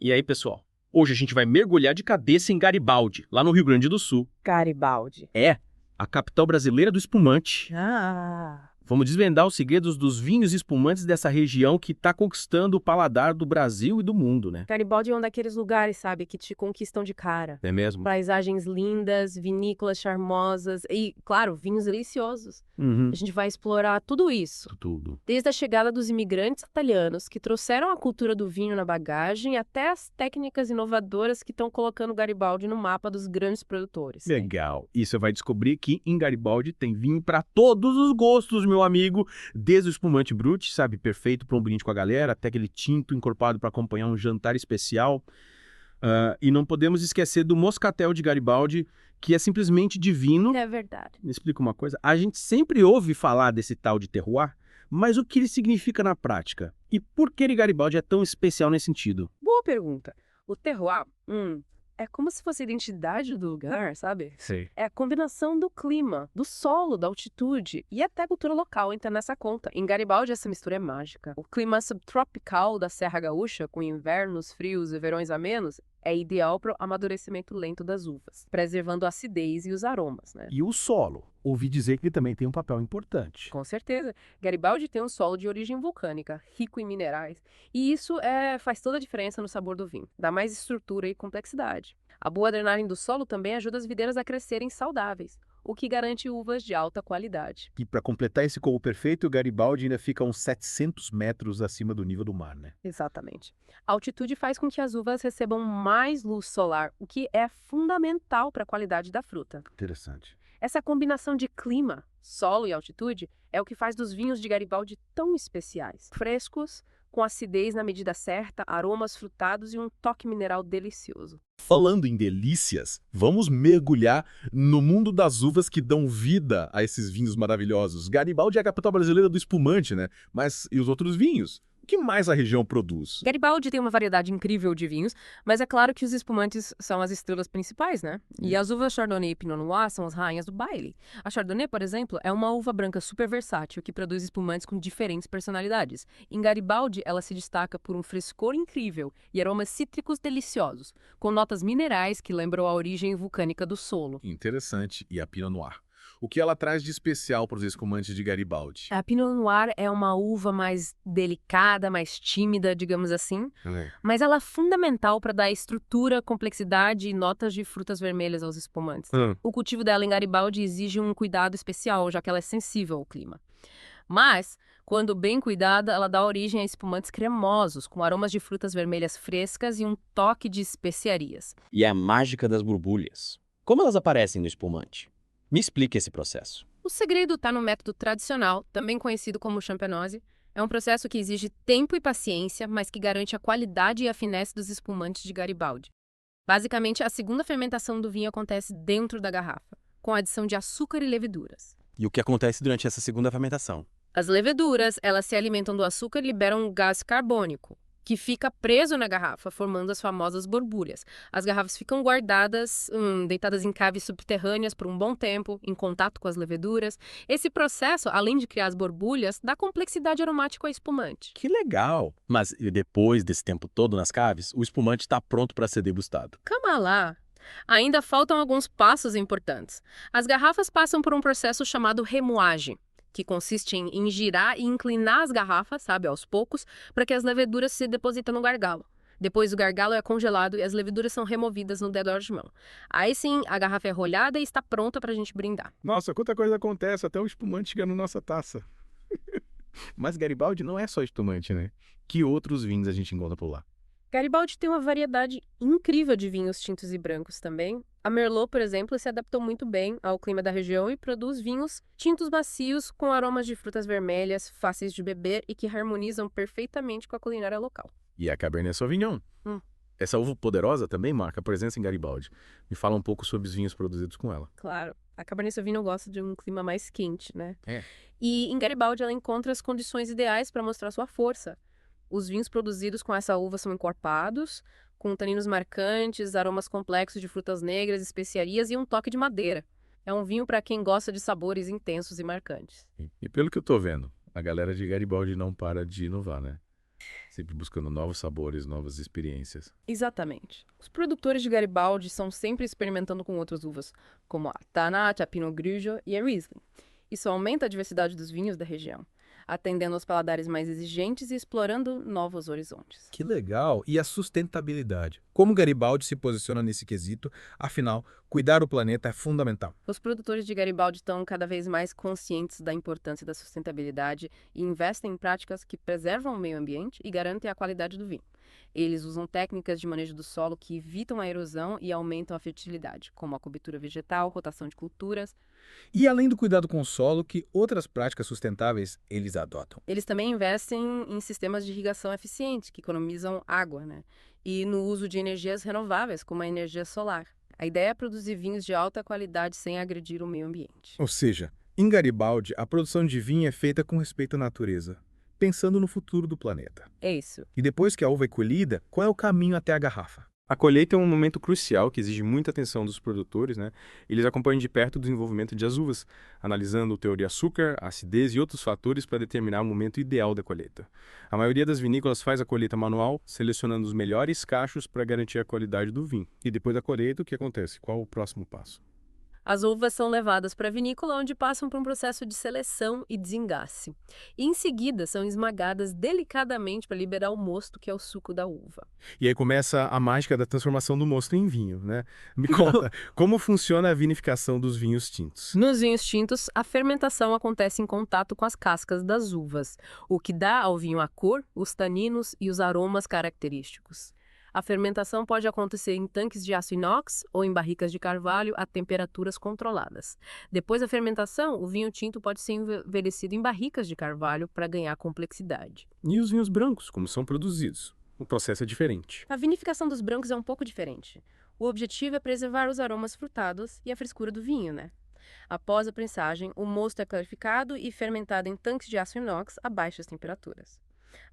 E aí, pessoal? Hoje a gente vai mergulhar de cabeça em Garibaldi, lá no Rio Grande do Sul. Garibaldi. É, a capital brasileira do espumante. Ah, Vamos desvendar os segredos dos vinhos e espumantes dessa região que está conquistando o paladar do Brasil e do mundo, né? Garibaldi é um daqueles lugares, sabe, que te conquistam de cara. É mesmo? Paisagens lindas, vinícolas charmosas e, claro, vinhos deliciosos. Uhum. A gente vai explorar tudo isso. Tudo. Desde a chegada dos imigrantes italianos, que trouxeram a cultura do vinho na bagagem, até as técnicas inovadoras que estão colocando Garibaldi no mapa dos grandes produtores. Legal. E você vai descobrir que em Garibaldi tem vinho para todos os gostos, meu amigo. Desde o espumante brut, sabe, perfeito para um brinde com a galera, até aquele tinto encorpado para acompanhar um jantar especial. E não podemos esquecer do moscatel de Garibaldi, que é simplesmente divino. É verdade. Me explica uma coisa. A gente sempre ouve falar desse tal de terroir, mas o que ele significa na prática? E por que Garibaldi é tão especial nesse sentido? Boa pergunta. O terroir, é como se fosse a identidade do lugar, sabe? Sei. É a combinação do clima, do solo, da altitude e até a cultura local entra nessa conta. Em Garibaldi, essa mistura é mágica. O clima subtropical da Serra Gaúcha, com invernos frios e verões amenos, é ideal para o amadurecimento lento das uvas, preservando a acidez e os aromas, né? E o solo? Ouvi dizer que ele também tem um papel importante. Com certeza. Garibaldi tem um solo de origem vulcânica, rico em minerais, e isso faz toda a diferença no sabor do vinho. Dá mais estrutura e complexidade. A boa drenagem do solo também ajuda as videiras a crescerem saudáveis, o que garante uvas de alta qualidade. E para completar esse combo perfeito, o Garibaldi ainda fica a uns 700 metros acima do nível do mar, né? Exatamente. A altitude faz com que as uvas recebam mais luz solar, o que é fundamental para a qualidade da fruta. Interessante. Essa combinação de clima, solo e altitude é o que faz dos vinhos de Garibaldi tão especiais. Frescos, com acidez na medida certa, aromas frutados e um toque mineral delicioso. Falando em delícias, vamos mergulhar no mundo das uvas que dão vida a esses vinhos maravilhosos. Garibaldi é a capital brasileira do espumante, né? Mas e os outros vinhos? O que mais a região produz? Garibaldi tem uma variedade incrível de vinhos, mas é claro que os espumantes são as estrelas principais, né? E as uvas Chardonnay e Pinot Noir são as rainhas do baile. A Chardonnay, por exemplo, é uma uva branca super versátil que produz espumantes com diferentes personalidades. Em Garibaldi, ela se destaca por um frescor incrível e aromas cítricos deliciosos, com notas minerais que lembram a origem vulcânica do solo. Interessante. E a Pinot Noir? O que ela traz de especial para os espumantes de Garibaldi? A Pinot Noir é uma uva mais delicada, mais tímida, digamos assim, mas ela é fundamental para dar estrutura, complexidade e notas de frutas vermelhas aos espumantes. O cultivo dela em Garibaldi exige um cuidado especial, já que ela é sensível ao clima. Mas, quando bem cuidada, ela dá origem a espumantes cremosos, com aromas de frutas vermelhas frescas e um toque de especiarias. E a mágica das borbulhas. Como elas aparecem no espumante? Me explique esse processo. O segredo está no método tradicional, também conhecido como champenoise. É um processo que exige tempo e paciência, mas que garante a qualidade e a finesse dos espumantes de Garibaldi. Basicamente, a segunda fermentação do vinho acontece dentro da garrafa, com a adição de açúcar e leveduras. E o que acontece durante essa segunda fermentação? As leveduras, elas se alimentam do açúcar e liberam um gás carbônico, que fica preso na garrafa, formando as famosas borbulhas. As garrafas ficam guardadas, deitadas em caves subterrâneas por um bom tempo, em contato com as leveduras. Esse processo, além de criar as borbulhas, dá complexidade aromática ao espumante. Que legal! Mas e depois desse tempo todo nas caves, o espumante está pronto para ser degustado. Calma lá! Ainda faltam alguns passos importantes. As garrafas passam por um processo chamado remoagem, que consiste em girar e inclinar as garrafas, sabe, aos poucos, para que as leveduras se depositem no gargalo. Depois o gargalo é congelado e as leveduras são removidas no dedor de mão. Aí sim, a garrafa é rolhada e está pronta para a gente brindar. Nossa, quanta coisa acontece, até o espumante chega na nossa taça. Mas Garibaldi não é só espumante, né? Que outros vinhos a gente encontra por lá? Garibaldi tem uma variedade incrível de vinhos tintos e brancos também. A Merlot, por exemplo, se adaptou muito bem ao clima da região e produz vinhos tintos macios com aromas de frutas vermelhas, fáceis de beber e que harmonizam perfeitamente com a culinária local. E a Cabernet Sauvignon. Essa uva poderosa também marca presença em Garibaldi. Me fala um pouco sobre os vinhos produzidos com ela. Claro, a Cabernet Sauvignon gosta de um clima mais quente, né? É. E em Garibaldi ela encontra as condições ideais para mostrar sua força. Os vinhos produzidos com essa uva são encorpados, com taninos marcantes, aromas complexos de frutas negras, especiarias e um toque de madeira. É um vinho para quem gosta de sabores intensos e marcantes. E pelo que eu tô vendo, a galera de Garibaldi não para de inovar, né? Sempre buscando novos sabores, novas experiências. Exatamente. Os produtores de Garibaldi são sempre experimentando com outras uvas, como a Tannat, a Pinot Grigio e a Riesling. Isso aumenta a diversidade dos vinhos da região, atendendo aos paladares mais exigentes e explorando novos horizontes. Que legal! E a sustentabilidade? Como Garibaldi se posiciona nesse quesito? Afinal, cuidar do planeta é fundamental. Os produtores de Garibaldi estão cada vez mais conscientes da importância da sustentabilidade e investem em práticas que preservam o meio ambiente e garantem a qualidade do vinho. Eles usam técnicas de manejo do solo que evitam a erosão e aumentam a fertilidade, como a cobertura vegetal, rotação de culturas. E além do cuidado com o solo, que outras práticas sustentáveis eles adotam? Eles também investem em sistemas de irrigação eficientes, que economizam água, né? E no uso de energias renováveis, como a energia solar. A ideia é produzir vinhos de alta qualidade sem agredir o meio ambiente. Ou seja, em Garibaldi, a produção de vinho é feita com respeito à natureza, pensando no futuro do planeta. É isso. E depois que a uva é colhida, qual é o caminho até a garrafa? A colheita é um momento crucial que exige muita atenção dos produtores, né? Eles acompanham de perto o desenvolvimento de as uvas, analisando o teor de açúcar, acidez e outros fatores para determinar o momento ideal da colheita. A maioria das vinícolas faz a colheita manual, selecionando os melhores cachos para garantir a qualidade do vinho. E depois da colheita, o que acontece? Qual o próximo passo? As uvas são levadas para a vinícola, onde passam por um processo de seleção e desengasse. E em seguida são esmagadas delicadamente para liberar o mosto, que é o suco da uva. E aí começa a mágica da transformação do mosto em vinho, né? Me conta, como funciona a vinificação dos vinhos tintos? Nos vinhos tintos, a fermentação acontece em contato com as cascas das uvas, o que dá ao vinho a cor, os taninos e os aromas característicos. A fermentação pode acontecer em tanques de aço inox ou em barricas de carvalho a temperaturas controladas. Depois da fermentação, o vinho tinto pode ser envelhecido em barricas de carvalho para ganhar complexidade. E os vinhos brancos, como são produzidos? O processo é diferente. A vinificação dos brancos é um pouco diferente. O objetivo é preservar os aromas frutados e a frescura do vinho, né? Após a prensagem, o mosto é clarificado e fermentado em tanques de aço inox a baixas temperaturas.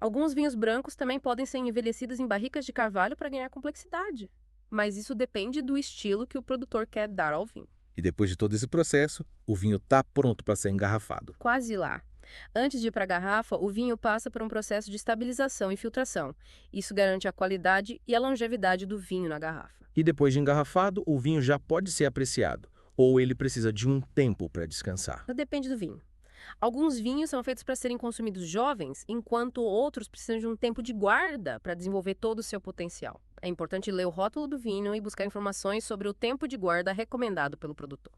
Alguns vinhos brancos também podem ser envelhecidos em barricas de carvalho para ganhar complexidade. Mas isso depende do estilo que o produtor quer dar ao vinho. E depois de todo esse processo, o vinho está pronto para ser engarrafado. Quase lá. Antes de ir para a garrafa, o vinho passa por um processo de estabilização e filtração. Isso garante a qualidade e a longevidade do vinho na garrafa. E depois de engarrafado, o vinho já pode ser apreciado, ou ele precisa de um tempo para descansar. Depende do vinho. Alguns vinhos são feitos para serem consumidos jovens, enquanto outros precisam de um tempo de guarda para desenvolver todo o seu potencial. É importante ler o rótulo do vinho e buscar informações sobre o tempo de guarda recomendado pelo produtor.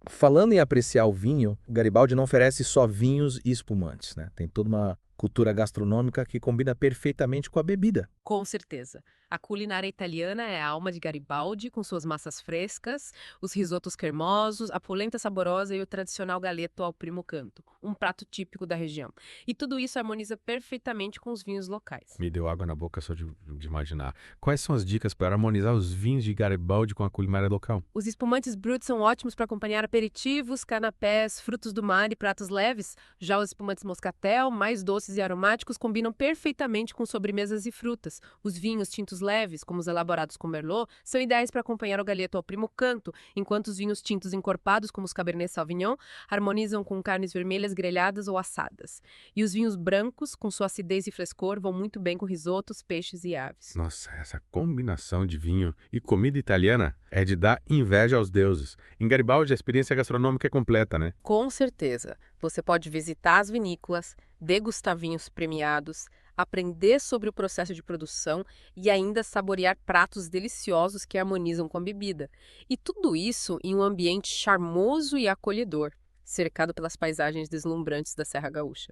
Falando em apreciar o vinho, Garibaldi não oferece só vinhos e espumantes, né? Tem toda uma cultura gastronômica que combina perfeitamente com a bebida. Com certeza. A culinária italiana é a alma de Garibaldi, com suas massas frescas, os risotos cremosos, a polenta saborosa e o tradicional galeto ao primo canto, um prato típico da região. E tudo isso harmoniza perfeitamente com os vinhos locais. Me deu água na boca só de imaginar. Quais são as dicas para harmonizar os vinhos de Garibaldi com a culinária local? Os espumantes bruts são ótimos para acompanhar aperitivos, canapés, frutos do mar e pratos leves. Já os espumantes moscatel, mais doces e aromáticos, combinam perfeitamente com sobremesas e frutas. Os vinhos tintos leves, como os elaborados com Merlot, são ideais para acompanhar o galeto ao primo canto, enquanto os vinhos tintos encorpados, como os Cabernet Sauvignon, harmonizam com carnes vermelhas grelhadas ou assadas. E os vinhos brancos, com sua acidez e frescor, vão muito bem com risotos, peixes e aves. Nossa, essa combinação de vinho e comida italiana é de dar inveja aos deuses. Em Garibaldi, a experiência gastronômica é completa, né? Com certeza. Você pode visitar as vinícolas, degustar vinhos premiados, aprender sobre o processo de produção e ainda saborear pratos deliciosos que harmonizam com a bebida. E tudo isso em um ambiente charmoso e acolhedor, cercado pelas paisagens deslumbrantes da Serra Gaúcha.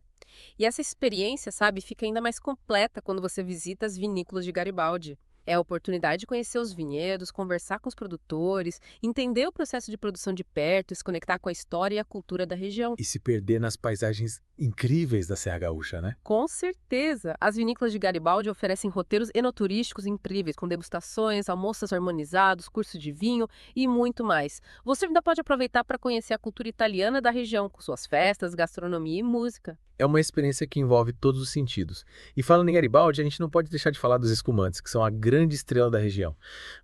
E essa experiência, sabe, fica ainda mais completa quando você visita as vinícolas de Garibaldi. É a oportunidade de conhecer os vinhedos, conversar com os produtores, entender o processo de produção de perto, se conectar com a história e a cultura da região. E se perder nas paisagens incríveis da Serra Gaúcha, né? Com certeza! As vinícolas de Garibaldi oferecem roteiros enoturísticos incríveis, com degustações, almoços harmonizados, cursos de vinho e muito mais. Você ainda pode aproveitar para conhecer a cultura italiana da região, com suas festas, gastronomia e música. É uma experiência que envolve todos os sentidos. E falando em Garibaldi, a gente não pode deixar de falar dos espumantes, que são a grande estrela da região.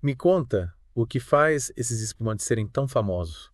Me conta o que faz esses espumantes serem tão famosos,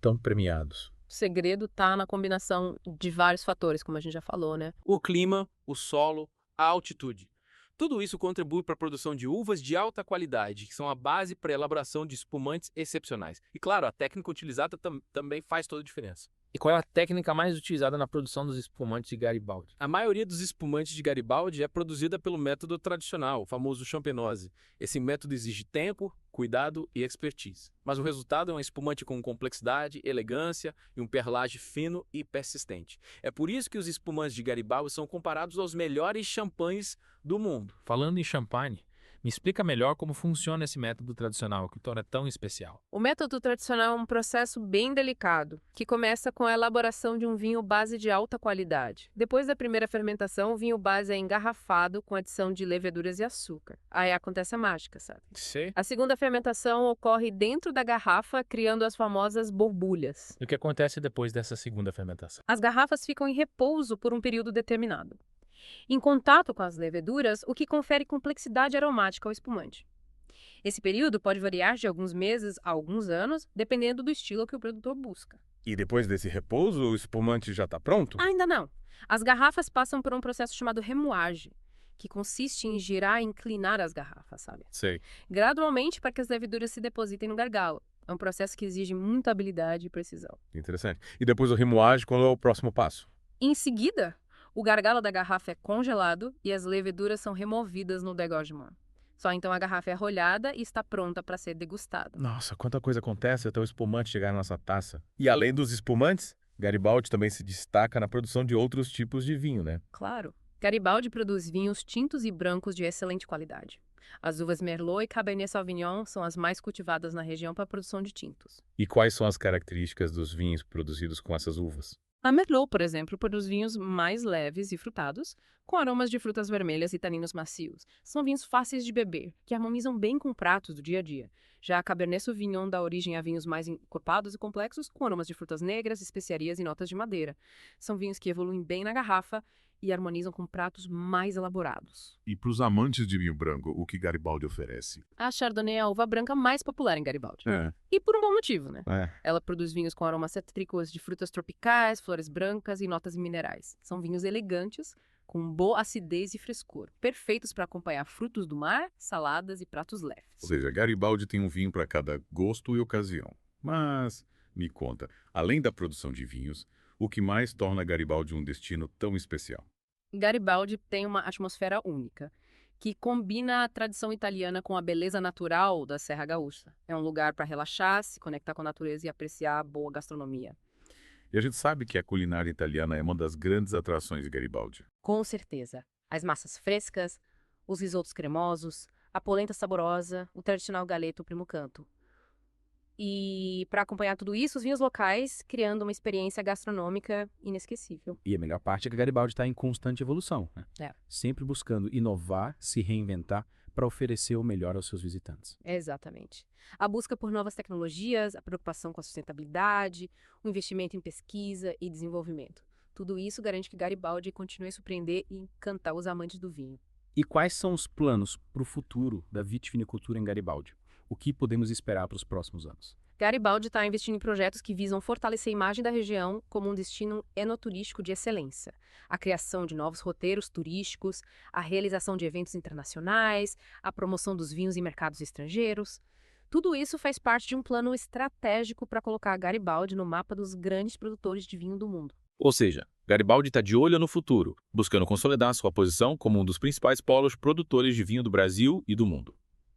tão premiados. O segredo está na combinação de vários fatores, como a gente já falou, né? O clima, o solo, a altitude. Tudo isso contribui para a produção de uvas de alta qualidade, que são a base para a elaboração de espumantes excepcionais. E claro, a técnica utilizada também faz toda a diferença. E qual é a técnica mais utilizada na produção dos espumantes de Garibaldi? A maioria dos espumantes de Garibaldi é produzida pelo método tradicional, o famoso champenoise. Esse método exige tempo, cuidado e expertise. Mas o resultado é um espumante com complexidade, elegância e um perlage fino e persistente. É por isso que os espumantes de Garibaldi são comparados aos melhores champanhes do mundo. Falando em champanhe, me explica melhor como funciona esse método tradicional que o torna tão especial. O método tradicional é um processo bem delicado, que começa com a elaboração de um vinho base de alta qualidade. Depois da primeira fermentação, o vinho base é engarrafado com adição de leveduras e açúcar. Aí acontece a mágica, sabe? Sim. A segunda fermentação ocorre dentro da garrafa, criando as famosas borbulhas. E o que acontece depois dessa segunda fermentação? As garrafas ficam em repouso por um período determinado, em contato com as leveduras, o que confere complexidade aromática ao espumante. Esse período pode variar de alguns meses a alguns anos, dependendo do estilo que o produtor busca. E depois desse repouso, o espumante já está pronto? Ainda não. As garrafas passam por um processo chamado remoagem, que consiste em girar e inclinar as garrafas, sabe? Sei. Gradualmente para que as leveduras se depositem no gargalo. É um processo que exige muita habilidade e precisão. Interessante. E depois o remoagem, qual é o próximo passo? Em seguida, o gargalo da garrafa é congelado e as leveduras são removidas no dégorgement. Só então a garrafa é rolhada e está pronta para ser degustada. Nossa, quanta coisa acontece até o espumante chegar na nossa taça. E além dos espumantes, Garibaldi também se destaca na produção de outros tipos de vinho, né? Claro. Garibaldi produz vinhos tintos e brancos de excelente qualidade. As uvas Merlot e Cabernet Sauvignon são as mais cultivadas na região para a produção de tintos. E quais são as características dos vinhos produzidos com essas uvas? A Merlot, por exemplo, produz vinhos mais leves e frutados, com aromas de frutas vermelhas e taninos macios. São vinhos fáceis de beber, que harmonizam bem com pratos do dia a dia. Já a Cabernet Sauvignon dá origem a vinhos mais encorpados e complexos, com aromas de frutas negras, especiarias e notas de madeira. São vinhos que evoluem bem na garrafa e harmonizam com pratos mais elaborados. E para os amantes de vinho branco, o que Garibaldi oferece? A Chardonnay é a uva branca mais popular em Garibaldi. É. E por um bom motivo, né? É. Ela produz vinhos com aromas cítricos de frutas tropicais, flores brancas e notas minerais. São vinhos elegantes, com boa acidez e frescor, perfeitos para acompanhar frutos do mar, saladas e pratos leves. Ou seja, Garibaldi tem um vinho para cada gosto e ocasião. Mas, me conta, além da produção de vinhos, o que mais torna Garibaldi um destino tão especial? Garibaldi tem uma atmosfera única, que combina a tradição italiana com a beleza natural da Serra Gaúcha. É um lugar para relaxar, se conectar com a natureza e apreciar a boa gastronomia. E a gente sabe que a culinária italiana é uma das grandes atrações de Garibaldi. Com certeza. As massas frescas, os risotos cremosos, a polenta saborosa, o tradicional galeto primo canto. E para acompanhar tudo isso, os vinhos locais, criando uma experiência gastronômica inesquecível. E a melhor parte é que Garibaldi está em constante evolução, né? É. Sempre buscando inovar, se reinventar para oferecer o melhor aos seus visitantes. Exatamente. A busca por novas tecnologias, a preocupação com a sustentabilidade, o investimento em pesquisa e desenvolvimento. Tudo isso garante que Garibaldi continue a surpreender e encantar os amantes do vinho. E quais são os planos para o futuro da vitivinicultura em Garibaldi? O que podemos esperar para os próximos anos? Garibaldi está investindo em projetos que visam fortalecer a imagem da região como um destino enoturístico de excelência. A criação de novos roteiros turísticos, a realização de eventos internacionais, a promoção dos vinhos em mercados estrangeiros. Tudo isso faz parte de um plano estratégico para colocar Garibaldi no mapa dos grandes produtores de vinho do mundo. Ou seja, Garibaldi está de olho no futuro, buscando consolidar sua posição como um dos principais polos produtores de vinho do Brasil e do mundo.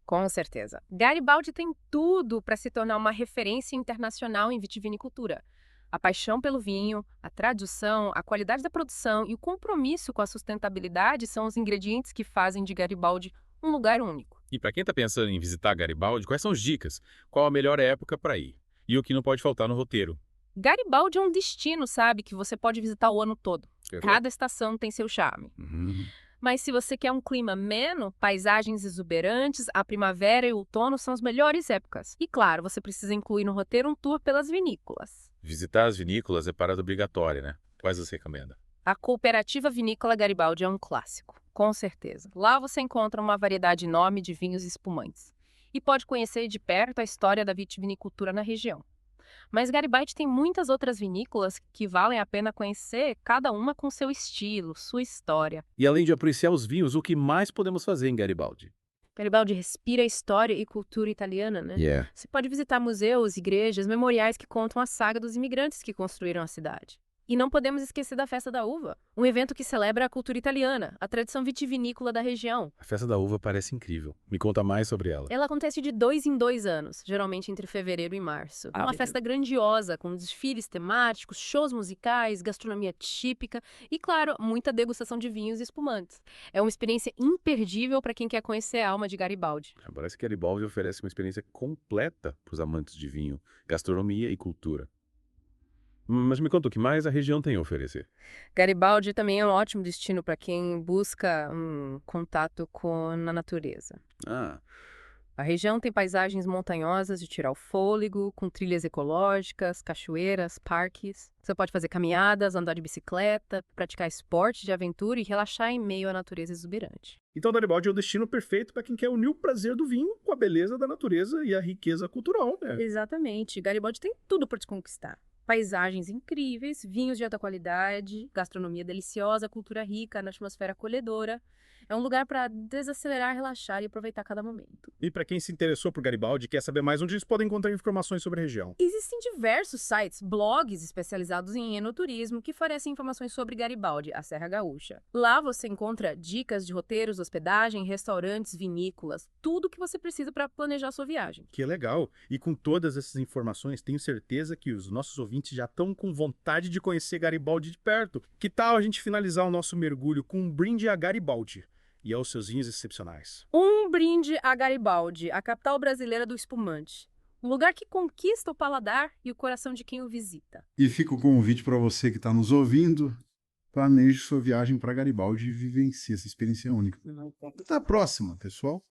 Com certeza. Garibaldi tem tudo para se tornar uma referência internacional em vitivinicultura. A paixão pelo vinho, a tradição, a qualidade da produção e o compromisso com a sustentabilidade são os ingredientes que fazem de Garibaldi um lugar único. E para quem está pensando em visitar Garibaldi, quais são as dicas? Qual a melhor época para ir? E o que não pode faltar no roteiro? Garibaldi é um destino, sabe, que você pode visitar o ano todo. Cada estação tem seu charme. Mas se você quer um clima ameno, paisagens exuberantes, a primavera e o outono são as melhores épocas. E claro, você precisa incluir no roteiro um tour pelas vinícolas. Visitar as vinícolas é parada obrigatória, né? Quais você recomenda? A Cooperativa Vinícola Garibaldi é um clássico, com certeza. Lá você encontra uma variedade enorme de vinhos e espumantes. E pode conhecer de perto a história da vitivinicultura na região. Mas Garibaldi tem muitas outras vinícolas que valem a pena conhecer, cada uma com seu estilo, sua história. E além de apreciar os vinhos, o que mais podemos fazer em Garibaldi? Garibaldi respira história e cultura italiana, né? Yeah. Você pode visitar museus, igrejas, memoriais que contam a saga dos imigrantes que construíram a cidade. E não podemos esquecer da Festa da Uva, um evento que celebra a cultura italiana, a tradição vitivinícola da região. A Festa da Uva parece incrível. Me conta mais sobre ela. Ela acontece de 2 em 2 anos, geralmente entre fevereiro e março. É uma festa grandiosa, com desfiles temáticos, shows musicais, gastronomia típica e, claro, muita degustação de vinhos e espumantes. É uma experiência imperdível para quem quer conhecer a alma de Garibaldi. Parece que Garibaldi oferece uma experiência completa para os amantes de vinho, gastronomia e cultura. Mas me conta o que mais a região tem a oferecer. Garibaldi também é um ótimo destino para quem busca um contato com a natureza. Ah, A região tem paisagens montanhosas de tirar o fôlego, com trilhas ecológicas, cachoeiras, parques. Você pode fazer caminhadas, andar de bicicleta, praticar esporte de aventura e relaxar em meio à natureza exuberante. Então, Garibaldi é o destino perfeito para quem quer unir o prazer do vinho com a beleza da natureza e a riqueza cultural, né? Exatamente. Garibaldi tem tudo para te conquistar. Paisagens incríveis, vinhos de alta qualidade, gastronomia deliciosa, cultura rica, na atmosfera acolhedora. É um lugar para desacelerar, relaxar e aproveitar cada momento. E para quem se interessou por Garibaldi e quer saber mais, onde eles podem encontrar informações sobre a região? Existem diversos sites, blogs especializados em enoturismo que fornecem informações sobre Garibaldi, a Serra Gaúcha. Lá você encontra dicas de roteiros, hospedagem, restaurantes, vinícolas, tudo o que você precisa para planejar sua viagem. Que legal! E com todas essas informações, tenho certeza que os nossos ouvintes já estão com vontade de conhecer Garibaldi de perto. Que tal a gente finalizar o nosso mergulho com um brinde a Garibaldi e aos seus vinhos excepcionais? Um brinde a Garibaldi, a capital brasileira do espumante. Um lugar que conquista o paladar e o coração de quem o visita. E fica o convite para você que está nos ouvindo, planeje sua viagem para Garibaldi e vivencie essa experiência única. Até a próxima, pessoal!